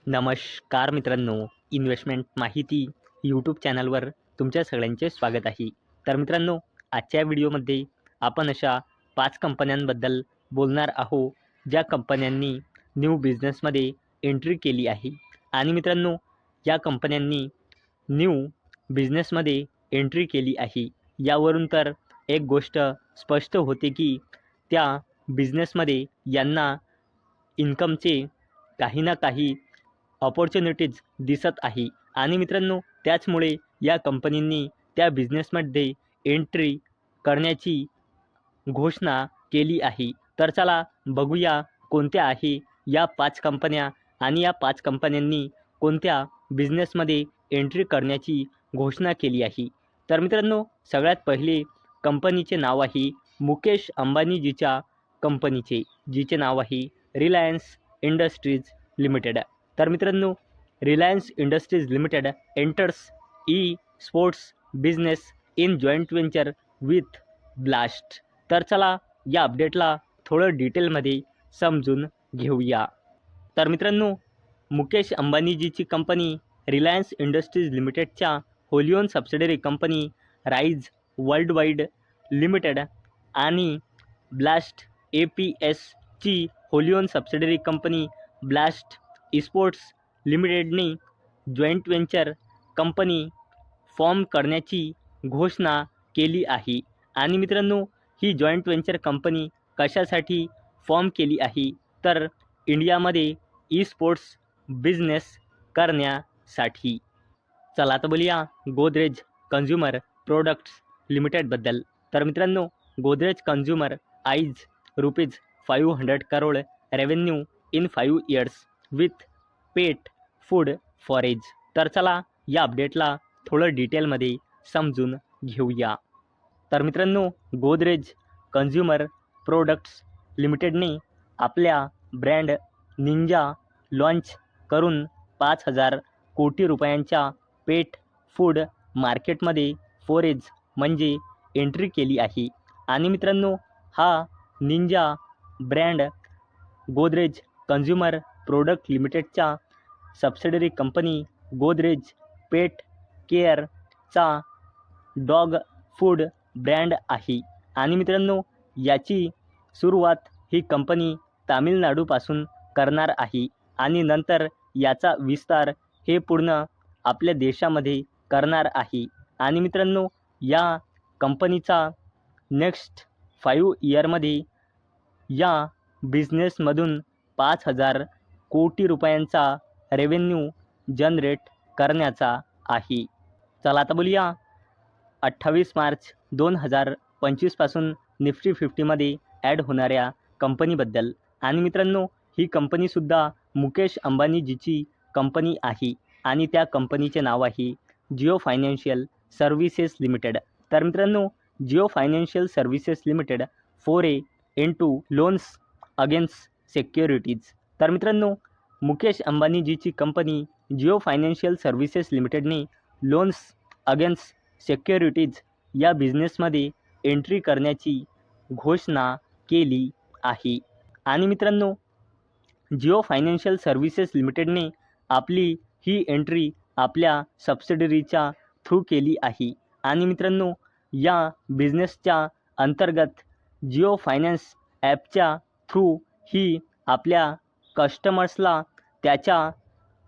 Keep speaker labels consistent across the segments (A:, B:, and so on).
A: नमस्कार मित्रांनो, इन्व्हेस्टमेंट माहिती यूट्यूब चॅनलवर तुमच्या सगळ्यांचे स्वागत आहे. तर मित्रांनो, आजच्या व्हिडिओमध्ये आपण अशा 5 कंपन्यांबद्दल बोलणार आहोत, ज्या कंपन्यांनी न्यू बिझनेसमध्ये एंट्री केली आहे. आणि मित्रांनो, या कंपन्यांनी न्यू बिझनेसमध्ये एंट्री केली आहे. यावरून तर एक गोष्ट स्पष्ट होते की त्या बिझनेसमध्ये यांना इन्कमचे काही ना काही अपॉर्च्युनिटीज दिसत आहे. आणि मित्रांनो, त्याचमुळे या कंपनींनी त्या बिझनेसमध्ये एंट्री करण्याची घोषणा केली आहे. तर चला बघूया कोणत्या आहे या 5 कंपन्या आणि या 5 कंपन्यांनी कोणत्या बिझनेसमध्ये एंट्री करण्याची घोषणा केली आहे. तर मित्रांनो, सगळ्यात पहिले कंपनीचे नाव आहे मुकेश अंबानीजीच्या कंपनीचे, जिचे नाव आहे रिलायन्स इंडस्ट्रीज लिमिटेड. तर मित्रांनो, Reliance industries limited enters e sports business in joint venture with blast. तर चला या अपडेटला थोडं डिटेलमध्ये समजून घेऊया. तर मित्रांनो, मुकेश अंबानीजीची कंपनी रिलायन्स इंडस्ट्रीज लिमिटेडच्या wholly owned subsidiary company Rise worldwide limited आणि ब्लास्ट APSची wholly owned subsidiary company Blast esports लिमिटेडने जॉईंट व्हेंचर कंपनी फॉर्म करण्याची घोषणा केली आहे. आणि मित्रांनो, ही जॉईंट व्हेंचर कंपनी कशासाठी फॉर्म केली आहे, तर इंडियामध्ये ई स्पोर्ट्स बिझनेस करण्यासाठी. चला आता बोलूया गोदरेज कन्झ्युमर प्रोडक्ट्स लिमिटेडबद्दल. तर मित्रांनो, Godrej consumer eyes ₹500 crore revenue in 5 years with pet food forage. तर चला या अपडेटला थोडं डिटेलमध्ये समजून घेऊया. तर मित्रांनो, गोदरेज कन्झ्युमर प्रोडक्ट्स लिमिटेडने आपल्या ब्रँड निंजा लॉन्च करून 5,000 कोटी रुपयांच्या पेट फूड मार्केटमध्ये फोरेज म्हणजे एंट्री केली आहे. आणि मित्रांनो, हा Ninja brand Godrej consumer product लिमिटेडच्या सबसिडरी कंपनी गोदरेज पेट केअरचा डॉग फूड ब्रँड आहे. आणि मित्रांनो, याची सुरुवात ही कंपनी तामिळनाडूपासून करणार आहे आणि नंतर याचा विस्तार हे पूर्ण आपल्या देशामध्ये करणार आहे. आणि मित्रांनो, या कंपनीचा नेक्स्ट 5 इयरमध्ये या बिझनेसमधून 5,000 कोटी रुपयांचा रेव्हेन्यू जनरेट करण्याचा आहे. चला आता बोलूया 28 मार्च 2025 पासून निफ्टी 50मध्ये ॲड होणाऱ्या कंपनीबद्दल. आणि मित्रांनो, ही कंपनीसुद्धा मुकेश अंबानीजीची कंपनी आहे आणि त्या कंपनीचे नाव आहे जिओ फायनान्शियल सर्व्हिसेस लिमिटेड. तर मित्रांनो, Jio financial services limited foray into loans against securities. तर मित्रांनो, मुकेश अंबानीजीची कंपनी जिओ फायनान्शियल सर्व्हिसेस लिमिटेडने लोन्स अगेन्स्ट सिक्युरिटीज या बिझनेसमध्ये एंट्री करण्याची घोषणा केली आहे. आणि मित्रांनो, जिओ फायनान्शियल सर्व्हिसेस लिमिटेडने आपली ही एंट्री आपल्या सबसिडरीच्या थ्रू केली आहे. आणि मित्रांनो, या बिझनेसच्या अंतर्गत जिओ फायनान्स ॲपच्या थ्रू ही आपल्या कस्टमर्सला त्याच्या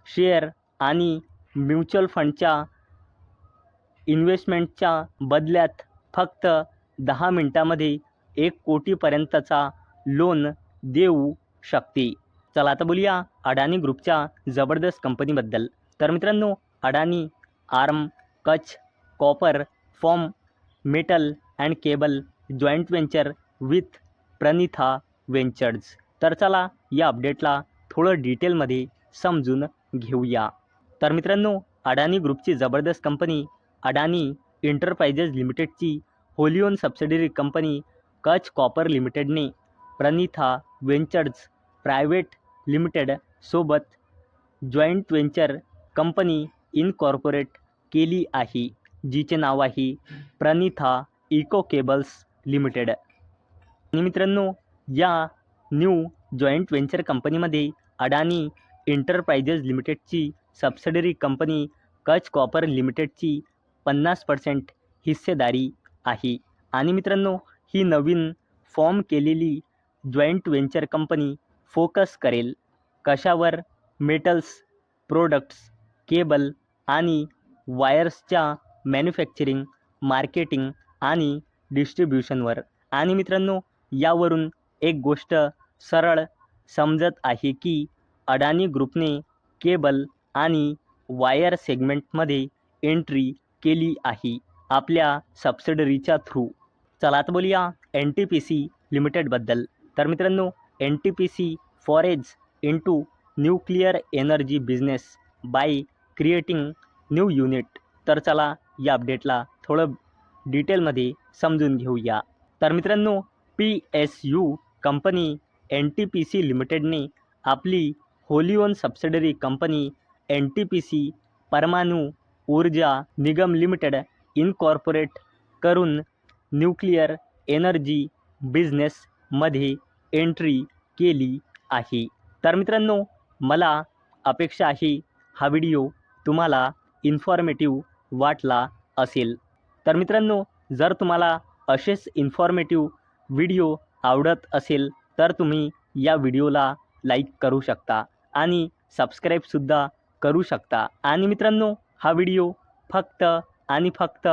A: शेअर आणि म्युच्युअल फंडच्या इन्व्हेस्टमेंटच्या बदल्यात फक्त 10 मिनिटांमध्ये 1 कोटीपर्यंतचा लोन देऊ शकते. चला आता बोलूया अडानी ग्रुपच्या जबरदस्त कंपनीबद्दल. तर मित्रांनो, Adani arm Kutch copper form metal and cable joint venture with Pranitha ventures. तर चला या अपडेटला थोडं डिटेलमध्ये समजून घेऊया. तर मित्रांनो, अडानी ग्रुपची जबरदस्त कंपनी अडानी एंटरप्राइजेस लिमिटेडची होलिओन सबसिडरी कंपनी कच कॉपर लिमिटेडने प्रणिथा व्हेंचर्स प्रायव्हेट लिमिटेड सोबत जॉईंट व्हेंचर कंपनी इनकॉर्पोरेट केली आहे, जिचे नाव आहे प्रणिथा इको केबल्स लिमिटेड. आणि मित्रांनो, या न्यू जॉईंट व्हेंचर कंपनीमध्ये अडानी एंटरप्राइजेस लिमिटेडची सबसिडरी कंपनी कच कॉपर लिमिटेडची 50% हिस्सेदारी आहे. आणि मित्रांनो, ही नवीन फॉर्म केलेली जॉईंट व्हेंचर कंपनी फोकस करेल कशावर? मेटल्स, प्रोडक्ट्स, केबल आणि वायर्सच्या मॅन्युफॅक्चरिंग, मार्केटिंग आणि डिस्ट्रीब्युशनवर. आणि मित्रांनो, यावरून एक गोष्ट सरळ समजत आहे की अडानी ग्रुपने केबल आणि वायर सेगमेंटमध्ये एंट्री केली आहे आपल्या सबसिडरीच्या थ्रू. चला आता बोलूया NTPC लिमिटेडबद्दल. तर मित्रांनो, NTPC forage into nuclear energy business by creating new unit. तर चला या अपडेटला थोडं डिटेलमध्ये समजून घेऊया. तर मित्रांनो, PSU कंपनी NTPC लिमिटेडने आपली Holy on subsidiary company NTPC परमाणु ऊर्जा निगम लिमिटेड इनकॉर्पोरेट करून न्यूक्लिअर एनर्जी बिझनेसमध्ये एंट्री केली आहे. तर मित्रांनो, मला अपेक्षा आहे हा व्हिडिओ तुम्हाला इन्फॉर्मेटिव्ह वाटला असेल. तर मित्रांनो, जर तुम्हाला असेच इन्फॉर्मेटिव्ह व्हिडिओ आवडत असेल तर तुम्ही या व्हिडिओला लाईक करू शकता आणि सबस्क्राईबसुद्धा करू शकता. आणि मित्रांनो, हा व्हिडिओ फक्त आणि फक्त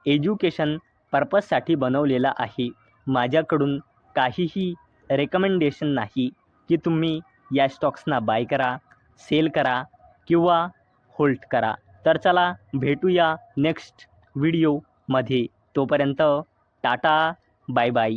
A: एज्युकेशन पर्पजसाठी बनवलेला आहे. माझ्याकडून काहीही रेकमेंडेशन नाही की तुम्ही या स्टॉक्सना बाय करा, सेल करा किंवा होल्ड करा. तर चला भेटूया नेक्स्ट व्हिडिओमध्ये. तोपर्यंत टाटा, बाय बाय.